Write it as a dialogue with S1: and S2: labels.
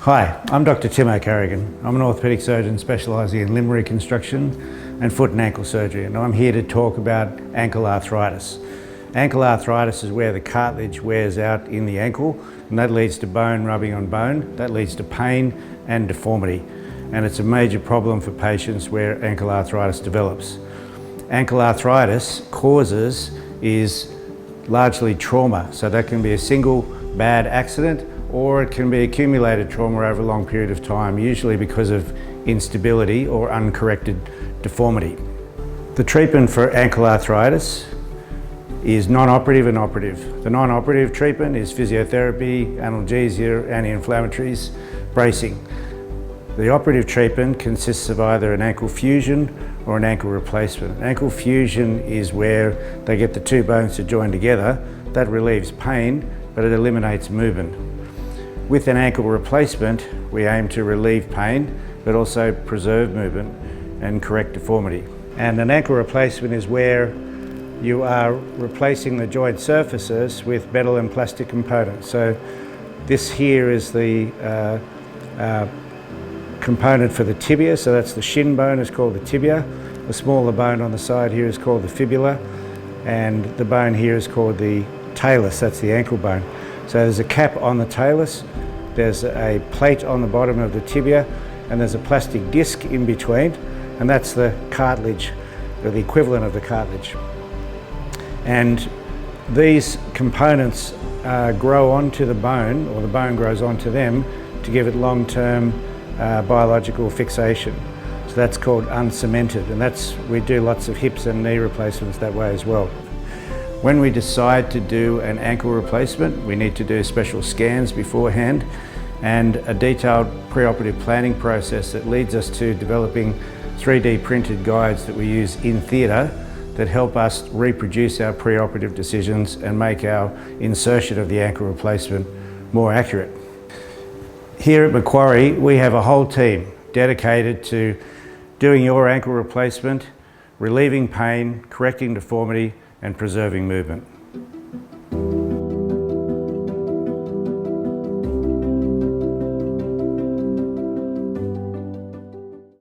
S1: Hi, I'm Dr. Tim O'Carrigan. I'm an orthopaedic surgeon specialising in limb reconstruction and foot and ankle surgery, and I'm here to talk about ankle arthritis. Ankle arthritis is where the cartilage wears out in the ankle, and that leads to bone rubbing on bone. That leads to pain and deformity, and it's a major problem for patients where ankle arthritis develops. Ankle arthritis causes is largely trauma, so that can be a single bad accident, or it can be accumulated trauma over a long period of time, usually because of instability or uncorrected deformity. The treatment for ankle arthritis is non-operative and operative. The non-operative treatment is physiotherapy, analgesia, anti-inflammatories, bracing. The operative treatment consists of either an ankle fusion or an ankle replacement. Ankle fusion is where they get the two bones to join together. That relieves pain, but it eliminates movement. With an ankle replacement, we aim to relieve pain, but also preserve movement and correct deformity. And an ankle replacement is where you are replacing the joint surfaces with metal and plastic components. So this here is the component for the tibia, so that's the shin bone is called the tibia. The smaller bone on the side here is called the fibula, and the bone here is called the talus, that's the ankle bone. So there's a cap on the talus, there's a plate on the bottom of the tibia, and there's a plastic disc in between, and that's the cartilage, or the equivalent of the cartilage. And these components grow onto the bone, or the bone grows onto them, to give it long-term biological fixation. So that's called uncemented, and we do lots of hips and knee replacements that way as well. When we decide to do an ankle replacement, we need to do special scans beforehand and a detailed preoperative planning process that leads us to developing 3D printed guides that we use in theatre that help us reproduce our preoperative decisions and make our insertion of the ankle replacement more accurate. Here at Macquarie, we have a whole team dedicated to doing your ankle replacement, relieving pain, correcting deformity, and preserving movement.